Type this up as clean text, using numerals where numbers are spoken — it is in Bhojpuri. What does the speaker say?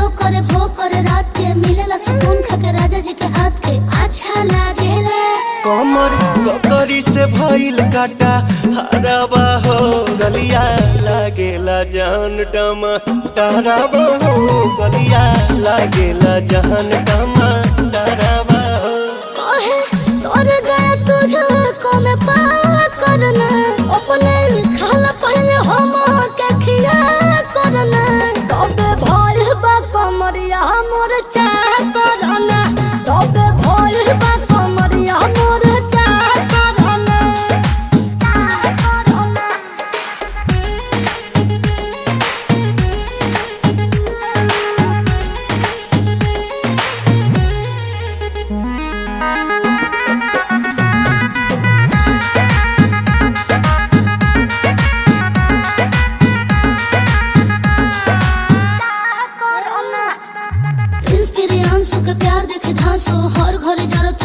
भो करे रात के मिलेला सुकून खाके राजा जी के हाथ के अच्छा लागेला। कमर ककरी से भइल काटा हराबा हो गलिया लागेला जान टमाटराबा हो गलिया लागेला जान टमाटराबा हो। कहे तोर गया तुझे को में पार करना अपने खाला पहले हम के खिया करना तबे भइल बा कमरिया मोर चाह करना तबे भइल बा कमरिया मोर चाह करना चाह करना। प्रिंस प्रियांशु के प्यार देखे धांसो हर घरे जरूरत